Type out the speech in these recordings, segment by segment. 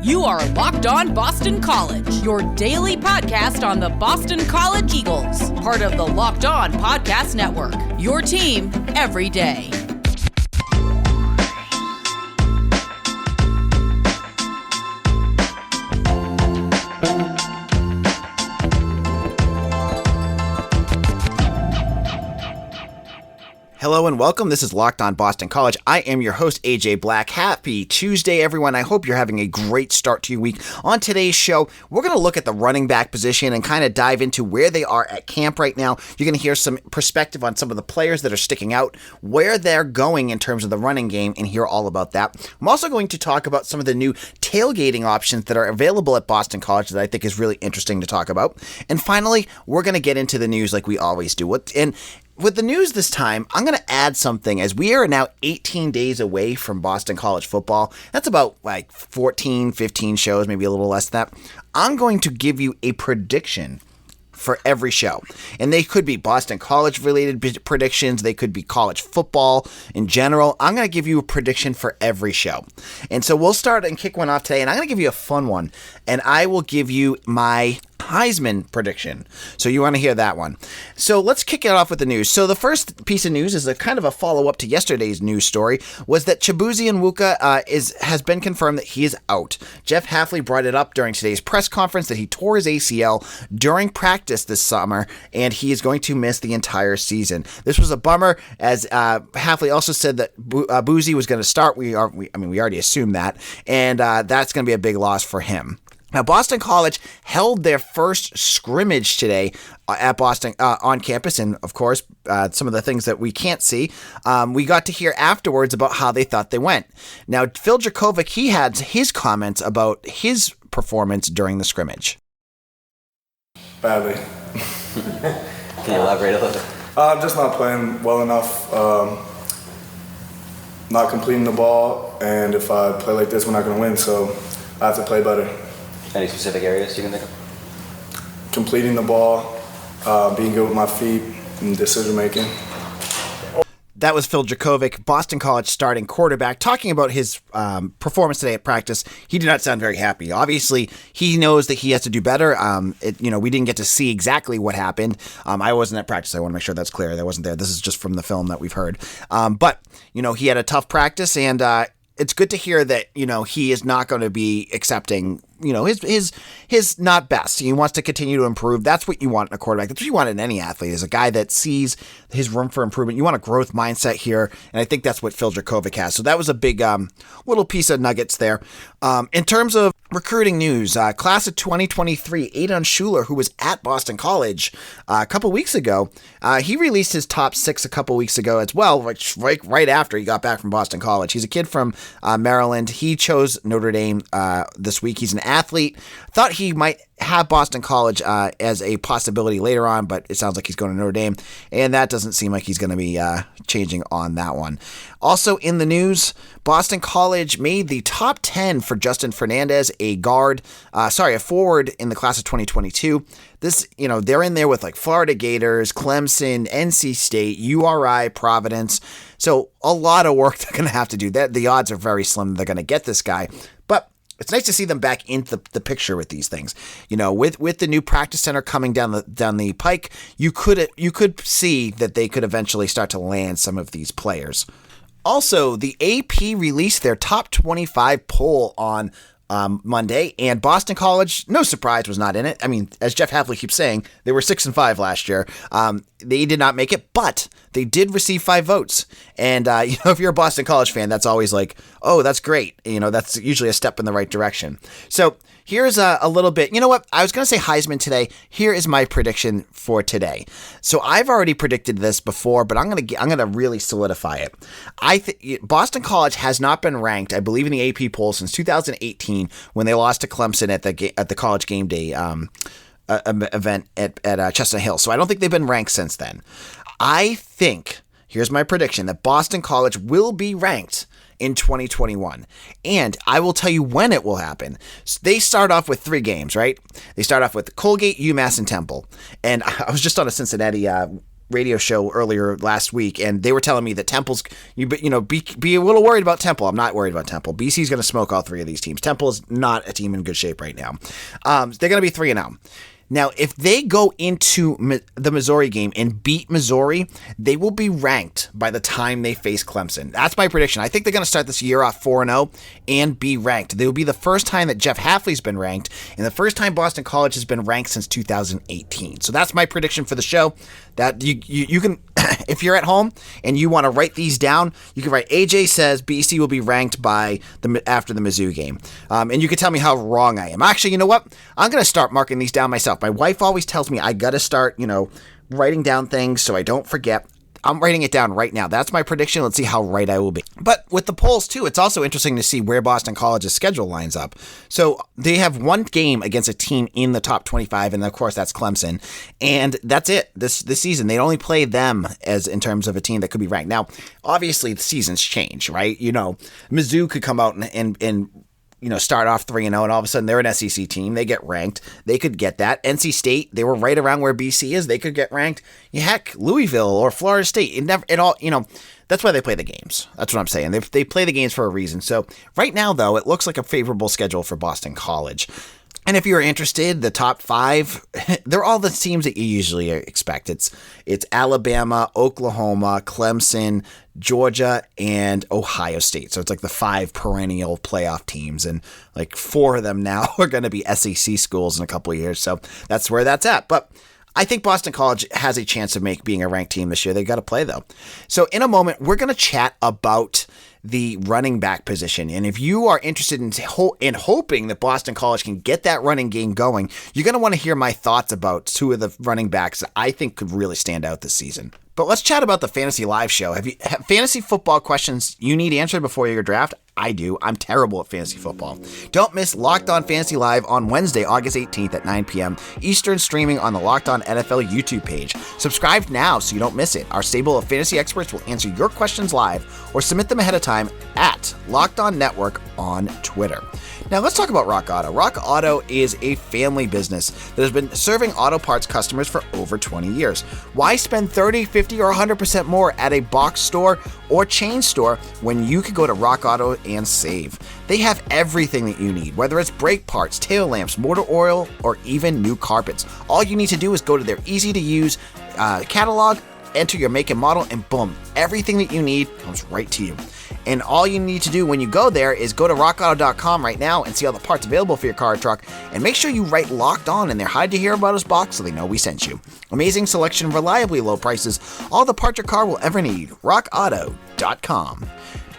You are Locked On Boston College, your daily podcast on the Boston College Eagles, part of the Locked On Podcast Network, your team every day. Hello and welcome. This is Locked On Boston College. I am your host, AJ Black. Happy Tuesday, everyone. I hope you're having a great start to your week. On today's show, we're going to look at the running back position and kind of dive into where they are at camp right now. You're going to hear some perspective on some of the players that are sticking out, where they're going in terms of the running game, and hear all about that. I'm also going to talk about some of the new tailgating options that are available at Boston College that I think is really interesting to talk about. And finally, we're going to get into the news like we always do. With the news this time, I'm going to add something as we are now 18 days away from Boston College football. That's about like 14, 15 shows, maybe a little less than that. I'm going to give you a prediction for every show. And they could be Boston College related predictions. They could be college football in general. I'm going to give you a prediction for every show. And so we'll start and kick one off today. And I'm going to give you a fun one. And I will give you my Heisman prediction. So you want to hear that one. So let's kick it off with the news. So the first piece of news is a kind of a follow-up to yesterday's news story, was that Chibuzie Onwuka has been confirmed that he is out. Jeff Hafley brought it up during today's press conference that he tore his ACL during practice this summer, and he is going to miss the entire season. This was a bummer, as Hafley also said that Boozy was going to start. We already assumed that, and that's going to be a big loss for him. Now, Boston College held their first scrimmage today at Boston on campus, and of course, some of the things that we can't see, we got to hear afterwards about how they thought they went. Now, Phil Jakovic, he had his comments about his performance during the scrimmage. Badly. Can you elaborate a little bit? I'm just not playing well enough, not completing the ball, and if I play like this, we're not going to win, so I have to play better. Any specific areas you can think of? Completing the ball, being good with my feet, and decision making. That was Phil Drakovic, Boston College starting quarterback, talking about his performance today at practice. He did not sound very happy. Obviously, he knows that he has to do better. We didn't get to see exactly what happened. I wasn't at practice. I want to make sure that's clear. I wasn't there. This is just from the film that we've heard. But he had a tough practice, and it's good to hear that, he is not going to be accepting, his not best. He wants to continue to improve. That's what you want in a quarterback. That's what you want in any athlete, is a guy that sees his room for improvement. You want a growth mindset here, and I think that's what Phil Drakovic has. So that was a big little piece of nuggets there. In terms of recruiting news, class of 2023, Adon Shuler, who was at Boston College a couple weeks ago, he released his top 6 a couple weeks ago as well, right after he got back from Boston College. He's a kid from Maryland. He chose Notre Dame this week. He's an athlete. Thought he might have Boston College as a possibility later on, but it sounds like he's going to Notre Dame, and that doesn't seem like he's going to be changing on that one. Also in the news, Boston College made the top 10 for Justin Fernandez, a forward in the class of 2022. This, they're in there with like Florida Gators, Clemson, NC State, URI, Providence. So a lot of work they're going to have to do. The odds are very slim they're going to get this guy, but it's nice to see them back into the picture with these things. With the new practice center coming down the pike, you could see that they could eventually start to land some of these players. Also, the AP released their top 25 poll on Monday, and Boston College, no surprise, was not in it. I mean, as Jeff Hafley keeps saying, they were 6-5 last year. They did not make it, but they did receive 5 votes. And, if you're a Boston College fan, that's always like, oh, that's great. That's usually a step in the right direction. So here's a little bit. You know what? I was going to say Heisman today. Here is my prediction for today. So I've already predicted this before, but I'm going to really solidify it. I think Boston College has not been ranked, I believe, in the AP poll since 2018 when they lost to Clemson at the College Game Day event at Chestnut Hill. So I don't think they've been ranked since then. I think, here's my prediction, that Boston College will be ranked in 2021. And I will tell you when it will happen. They start off with 3 games, right? They start off with Colgate, UMass, and Temple. And I was just on a Cincinnati radio show earlier last week, and they were telling me that Temple's, be a little worried about Temple. I'm not worried about Temple. BC's going to smoke all three of these teams. Temple is not a team in good shape right now. They're going to be 3-0. Now, if they go into the Missouri game and beat Missouri, they will be ranked by the time they face Clemson. That's my prediction. I think they're going to start this year off 4-0 and be ranked. They will be the first time that Jeff Hafley's been ranked and the first time Boston College has been ranked since 2018. So that's my prediction for the show. That you can, if you're at home and you want to write these down, you can write AJ says BC will be ranked by after the Mizzou game. And you can tell me how wrong I am. Actually, you know what? I'm going to start marking these down myself. My wife always tells me I got to start, writing down things so I don't forget. I'm writing it down right now. That's my prediction. Let's see how right I will be. But with the polls, too, it's also interesting to see where Boston College's schedule lines up. So they have one game against a team in the top 25, and of course, that's Clemson. And that's it this season. They only play them as in terms of a team that could be ranked. Now, obviously, the seasons change, right? Mizzou could come out and start off 3-0, and all of a sudden they're an SEC team. They get ranked. They could get that. NC State, they were right around where BC is. They could get ranked. Heck, Louisville or Florida State. That's why they play the games. That's what I'm saying. They play the games for a reason. So right now, though, it looks like a favorable schedule for Boston College. And if you're interested, the top 5, they're all the teams that you usually expect. It's Alabama, Oklahoma, Clemson, Georgia, and Ohio State. So it's like the 5 perennial playoff teams, and like 4 of them now are going to be SEC schools in a couple of years. So that's where that's at. But I think Boston College has a chance of being a ranked team this year. They got to play, though. So in a moment, we're going to chat about the running back position. And if you are interested in hoping that Boston College can get that running game going, you're going to want to hear my thoughts about 2 of the running backs that I think could really stand out this season. But let's chat about the Fantasy Live show. Have fantasy football questions you need answered before your draft? I do. I'm terrible at fantasy football. Don't miss Locked On Fantasy Live on Wednesday, August 18th at 9 p.m. Eastern, streaming on the Locked On NFL YouTube page. Subscribe now so you don't miss it. Our stable of fantasy experts will answer your questions live or submit them ahead of time at Locked On Network on Twitter. Now let's talk about Rock Auto. Rock Auto is a family business that has been serving auto parts customers for over 20 years. Why spend 30, 50, or 100% more at a box store or chain store when you could go to Rock Auto and save? They have everything that you need, whether it's brake parts, tail lamps, motor oil, or even new carpets. All you need to do is go to their easy-to-use catalog, enter your make and model, and boom, everything that you need comes right to you. And all you need to do when you go there is go to rockauto.com right now and see all the parts available for your car or truck, and make sure you write Locked On in their How'd You Hear About Us box so they know we sent you. Amazing selection, reliably low prices, all the parts your car will ever need. rockauto.com.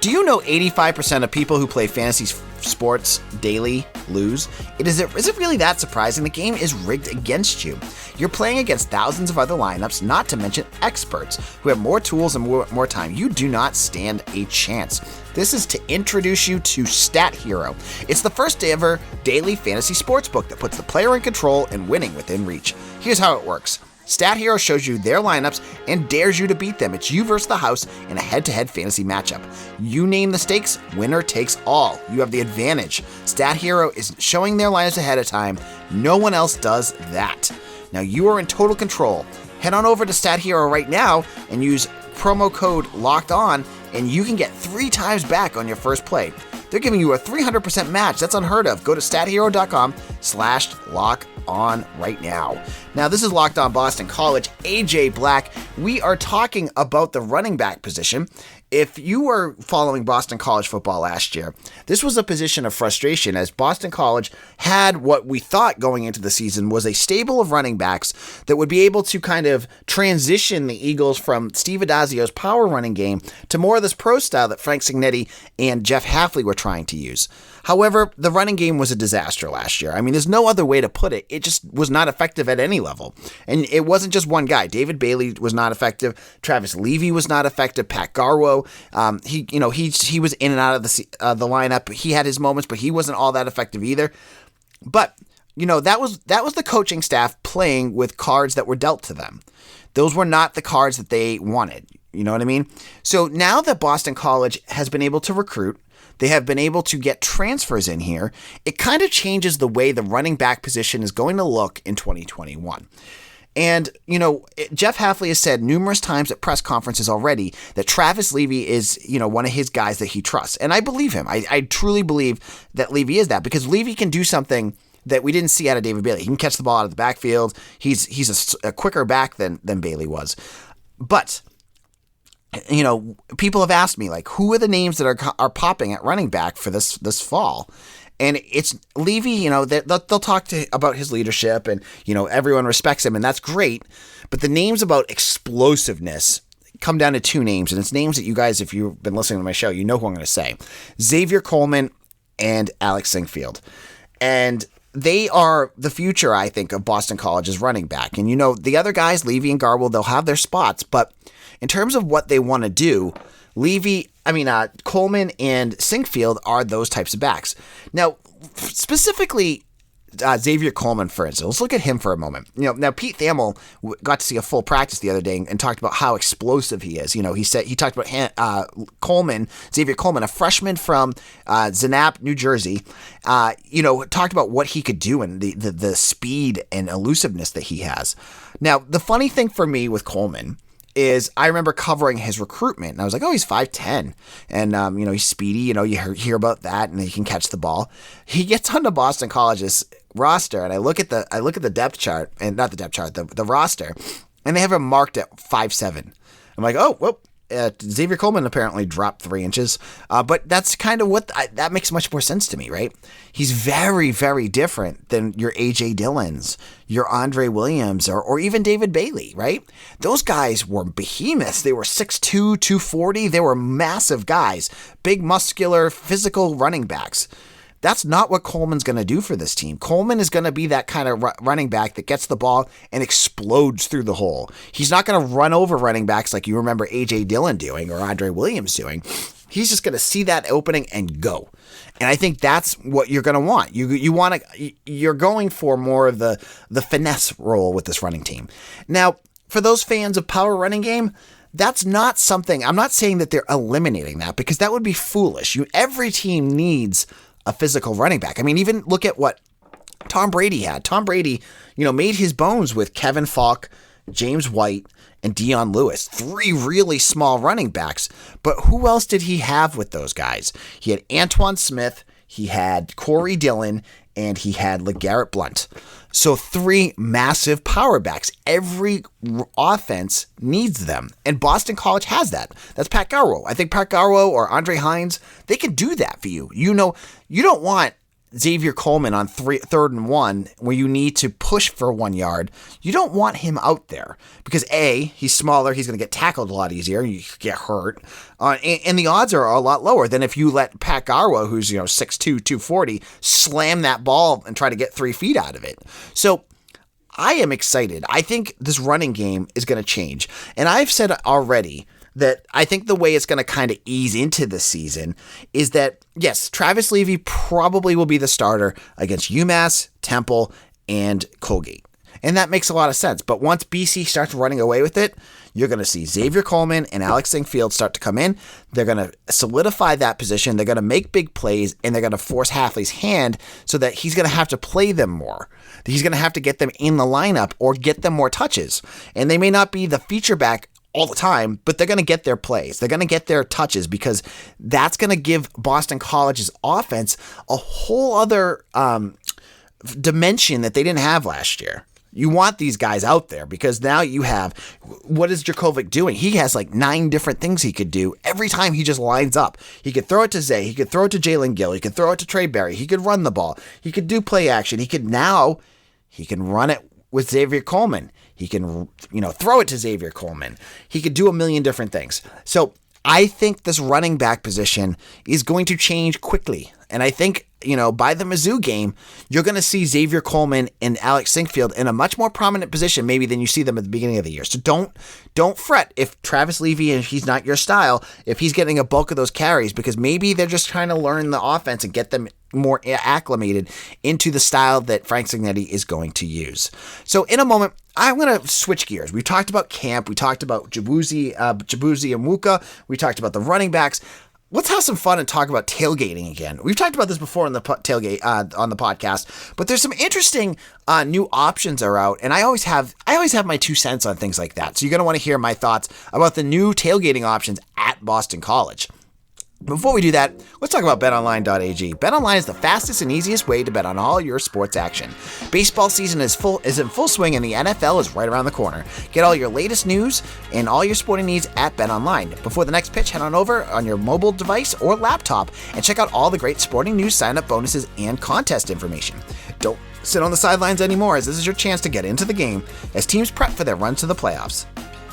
Do you know 85% of people who play fantasy sports daily lose? Is it really that surprising? The game is rigged against you. You're playing against thousands of other lineups, not to mention experts who have more tools and more time. You do not stand a chance. This is to introduce you to Stat Hero. It's the first ever daily fantasy sports book that puts the player in control and winning within reach. Here's how it works. Stat Hero shows you their lineups and dares you to beat them. It's you versus the house in a head-to-head fantasy matchup. You name the stakes, winner takes all. You have the advantage. Stat Hero is showing their lineups ahead of time. No one else does that. Now you are in total control. Head on over to Stat Hero right now and use promo code Locked On, and you can get 3 times back on your first play. They're giving you a 300% match. That's unheard of. Go to stathero.com/lock-on right now. Now, this is Locked On Boston College. AJ Black. We are talking about the running back position. If you were following Boston College football last year, this was a position of frustration as Boston College had what we thought going into the season was a stable of running backs that would be able to kind of transition the Eagles from Steve Adazio's power running game to more of this pro style that Frank Cignetti and Jeff Hafley were trying to use. However, the running game was a disaster last year. I mean, there's no other way to put it. It just was not effective at any level. And it wasn't just one guy. David Bailey was not effective. Travis Levy was not effective. Pat Garwo, he was in and out of the lineup. He had his moments, but he wasn't all that effective either. But, that was the coaching staff playing with cards that were dealt to them. Those were not the cards that they wanted. You know what I mean? So now that Boston College has been able to recruit, they have been able to get transfers in here, it kind of changes the way the running back position is going to look in 2021. And, Jeff Hafley has said numerous times at press conferences already that Travis Levy is, one of his guys that he trusts. And I believe him. I truly believe that Levy is that, because Levy can do something that we didn't see out of David Bailey. He can catch the ball out of the backfield. He's a quicker back than Bailey was. But, people have asked me, like, who are the names that are popping at running back for this fall? And it's Levy, they'll talk about his leadership and, everyone respects him, and that's great. But the names about explosiveness come down to two names, and it's names that you guys, if you've been listening to my show, you know who I'm going to say. Xavier Coleman and Alec Sinkfield. And they are the future, I think, of Boston College's running back. And, the other guys, Levy and Garwell, they'll have their spots. But in terms of what they want to do, Coleman and Sinkfield are those types of backs. Now, specifically, Xavier Coleman, for instance, let's look at him for a moment. Now Pete Thamel got to see a full practice the other day and talked about how explosive he is. He talked about Xavier Coleman, a freshman from Zanap, New Jersey. Talked about what he could do and the speed and elusiveness that he has. Now, the funny thing for me with Coleman is I remember covering his recruitment, and I was like, oh, he's 5'10", and, he's speedy, you hear about that, and he can catch the ball. He gets onto Boston College's roster, and I look at the depth chart, and not the depth chart, the roster, and they have him marked at 5'7". I'm like, oh, well, Xavier Coleman apparently dropped 3 inches, but that's kind of that makes much more sense to me, right? He's very, very different than your A.J. Dillons, your Andre Williams, or even David Bailey, right? Those guys were behemoths. They were 6'2", 240. They were massive guys, big, muscular, physical running backs. That's not what Coleman's going to do for this team. Coleman is going to be that kind of running back that gets the ball and explodes through the hole. He's not going to run over running backs like you remember A.J. Dillon doing or Andre Williams doing. He's just going to see that opening and go. And I think that's what you're going to want. You're going for more of the finesse role with this running team. Now, for those fans of power running game, that's not something, I'm not saying that they're eliminating that, because that would be foolish. Every team needs a physical running back. Even look at what Tom Brady had. Tom Brady, made his bones with Kevin Falk, James White, and Dion Lewis. 3 really small running backs. But who else did he have with those guys? He had Antoine Smith, he had Corey Dillon, and he had LeGarrette Blount. So 3 massive power backs. Every offense needs them. And Boston College has that. That's Pat Garwo. I think Pat Garwo or Andre Hines, they can do that for you. You don't want Xavier Coleman on 3rd and 1 where you need to push for 1 yard. You don't want him out there because A, he's smaller, he's going to get tackled a lot easier, you get hurt, and the odds are a lot lower than if you let Pat Garwo, who's 6'2", 240, slam that ball and try to get 3 feet out of it. So I am excited. I think this running game is going to change, and I've said already that I think the way it's going to kind of ease into the season is that, yes, Travis Levy probably will be the starter against UMass, Temple, and Colgate. And that makes a lot of sense. But once BC starts running away with it, you're going to see Xavier Coleman and Alex Sinkfield start to come in. They're going to solidify that position. They're going to make big plays, and they're going to force Hafley's hand so that he's going to have to play them more. He's going to have to get them in the lineup or get them more touches. And they may not be the feature back all the time, but they're going to get their plays. They're going to get their touches because that's going to give Boston College's offense a whole other dimension that they didn't have last year. You want these guys out there because now you have, what is Drakovic doing? He has like 9 different things he could do every time he just lines up. He could throw it to Zay. He could throw it to Jalen Gill. He could throw it to Trey Berry. He could run the ball. He could do play action. He can run it with Xavier Coleman. He can, throw it to Xavier Coleman. He could do a million different things. So I think this running back position is going to change quickly. And I think, by the Mizzou game, you're going to see Xavier Coleman and Alex Sinkfield in a much more prominent position maybe than you see them at the beginning of the year. So don't fret if Travis Levy, and he's not your style, if he's getting a bulk of those carries, because maybe they're just trying to learn the offense and get them more acclimated into the style that Frank Cignetti is going to use. So in a moment, I'm going to switch gears. We talked about camp. We talked about Jabuzi and Wuka. We talked about the running backs. let's have some fun and talk about tailgating again. We've talked about this before on the tailgate on the podcast, but there's some interesting new options are out, and I always have my 2 cents on things like that. So you're going to want to hear my thoughts about the new tailgating options at Boston College. Before we do that, let's talk about betonline.ag. BetOnline is the fastest and easiest way to bet on all your sports action. Baseball season is in full swing and the NFL is right around the corner. Get all your latest news and all your sporting needs at BetOnline. Before the next pitch, head on over on your mobile device or laptop and check out all the great sporting news, sign-up bonuses, and contest information. Don't sit on the sidelines anymore, as this is your chance to get into the game as teams prep for their run to the playoffs.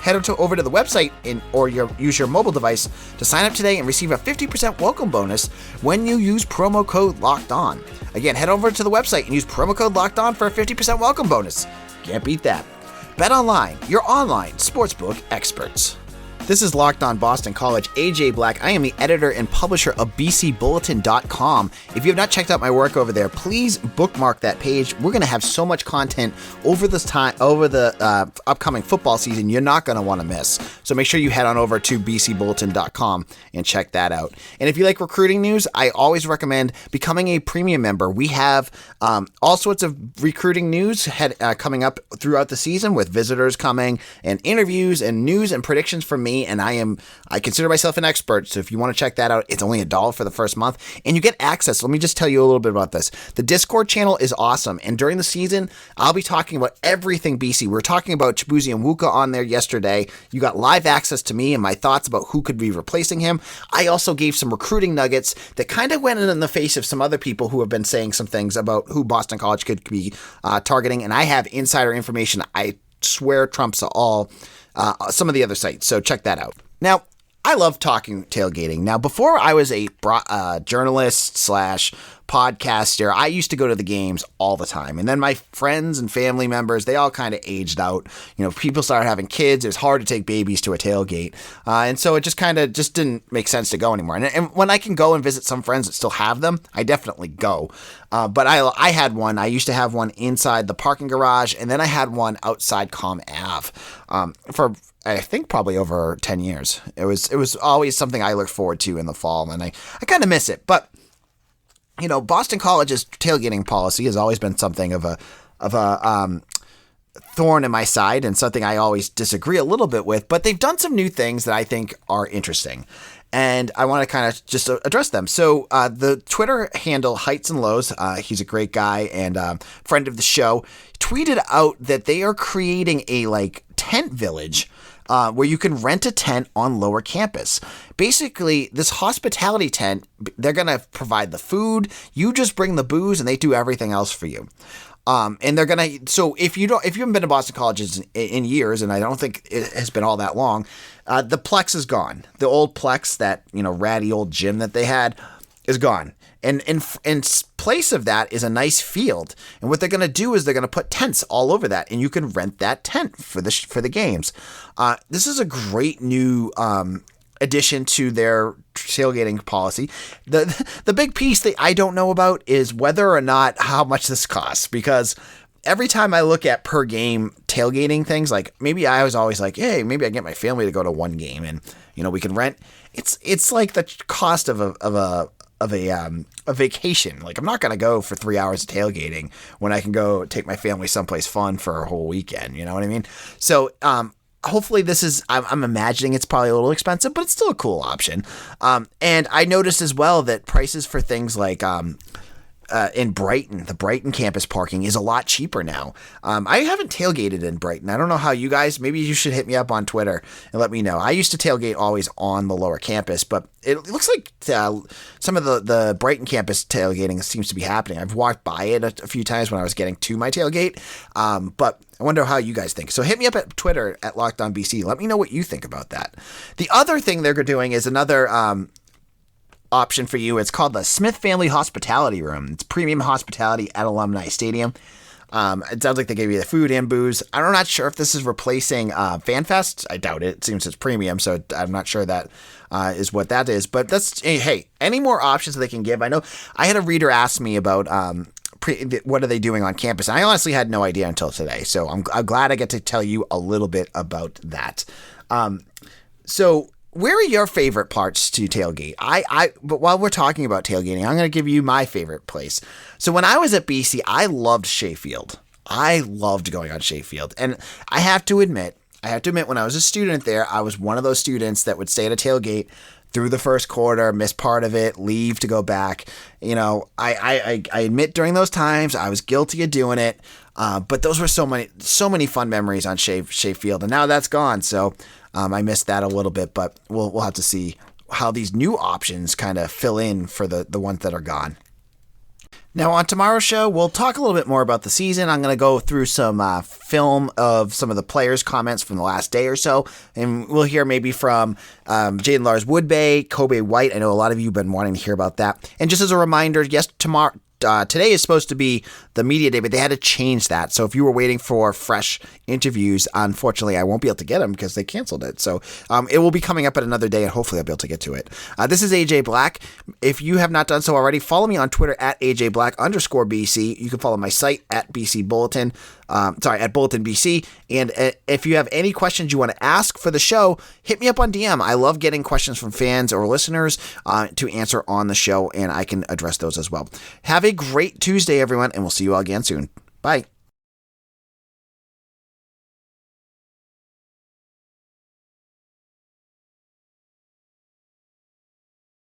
Head over to the website or use your mobile device to sign up today and receive a 50% welcome bonus when you use promo code LOCKEDON. Again, head over to the website and use promo code LOCKEDON for a 50% welcome bonus. Can't beat that. BetOnline, your online sportsbook experts. This is Locked On Boston College. AJ Black. I am the editor and publisher of BCBulletin.com. If you have not checked out my work over there, please bookmark that page. We're going to have so much content over the upcoming football season you're not going to want to miss. So make sure you head on over to BCBulletin.com and check that out. And if you like recruiting news, I always recommend becoming a premium member. We have all sorts of recruiting news coming up throughout the season with visitors coming and interviews and news and predictions from me. And I consider myself an expert. So if you want to check that out, it's only $1 for the first month and you get access. Let me just tell you a little bit about this. The Discord channel is awesome. And during the season, I'll be talking about everything BC. We were talking about Chibuzi and Wuka on there yesterday. You got live access to me and my thoughts about who could be replacing him. I also gave some recruiting nuggets that kind of went in the face of some other people who have been saying some things about who Boston College could be targeting. And I have insider information I swear trumps all some of the other sites, so check that out. Now, I love talking tailgating. Now, before I was a journalist / podcaster, I used to go to the games all the time. And then my friends and family members, they all kind of aged out. You know, people started having kids. It was hard to take babies to a tailgate. And so it just didn't make sense to go anymore. And when I can go and visit some friends that still have them, I definitely go. But I had one. I used to have one inside the parking garage, and then I had one outside Com Ave for I think probably over 10 years. It was always something I looked forward to in the fall, and I kind of miss it. But you know, Boston College's tailgating policy has always been something of a thorn in my side and something I always disagree a little bit with. But they've done some new things that I think are interesting, and I want to kind of just address them. So the Twitter handle Heights and Lows, he's a great guy and friend of the show, tweeted out that they are creating a tent village where you can rent a tent on Lower Campus. Basically, this hospitality tent, they're going to provide the food, you just bring the booze, and they do everything else for you. And they're going to, so if you haven't been to Boston College in years, and I don't think it has been all that long, the Plex is gone. The old Plex, that, ratty old gym that they had, is gone. And in place of that is a nice field. And what they're going to do is they're going to put tents all over that, and you can rent that tent for the games. This is a great new addition to their tailgating policy. The big piece that I don't know about is whether or not how much this costs, because every time I look at per game tailgating things, like maybe I was always like, hey, maybe I get my family to go to one game and we can rent. It's like the cost of a vacation. Like, I'm not going to go for 3 hours of tailgating when I can go take my family someplace fun for a whole weekend. You know what I mean? So, hopefully this is, I'm imagining it's probably a little expensive, but it's still a cool option. And I noticed as well that prices for things like, in Brighton, the Brighton campus parking is a lot cheaper now. I haven't tailgated in Brighton. I don't know how you guys, maybe you should hit me up on Twitter and let me know. I used to tailgate always on the Lower Campus, but it looks like some of the Brighton campus tailgating seems to be happening. I've walked by it a few times when I was getting to my tailgate, but I wonder how you guys think. So hit me up at Twitter at LockedOnBC. Let me know what you think about that. The other thing they're doing is another option for you. It's called the Smith Family Hospitality Room. It's premium hospitality at Alumni Stadium. It sounds like they gave you the food and booze. I'm not sure if this is replacing FanFest. I doubt it. It seems it's premium, so I'm not sure that is what that is. But that's, hey, any more options that they can give? I know I had a reader ask me about what are they doing on campus, and I honestly had no idea until today. So I'm glad I get to tell you a little bit about that. So where are your favorite parts to tailgate? But while we're talking about tailgating, I'm going to give you my favorite place. So when I was at BC, I loved Sheffield. I loved going on Sheffield. And I have to admit, when I was a student there, I was one of those students that would stay at a tailgate through the first quarter, miss part of it, leave to go back. I admit during those times I was guilty of doing it. But those were so many fun memories on Sheffield, and now that's gone. So I missed that a little bit, but we'll have to see how these new options kind of fill in for the ones that are gone. Now, on tomorrow's show, we'll talk a little bit more about the season. I'm going to go through some film of some of the players' comments from the last day or so, and we'll hear maybe from Jaden Lars Woodbay, Kobe White. I know a lot of you have been wanting to hear about that. And just as a reminder, yes, today is supposed to be the media day, but they had to change that. So if you were waiting for fresh interviews, unfortunately, I won't be able to get them because they canceled it. So it will be coming up at another day, and hopefully I'll be able to get to it. This is AJ Black. If you have not done so already, follow me on Twitter at AJBlack_BC. You can follow my site at BC Bulletin. At Bulletin BC. And if you have any questions you want to ask for the show, hit me up on DM. I love getting questions from fans or listeners to answer on the show, and I can address those as well. Have a great Tuesday, everyone, and we'll see you all again soon. Bye.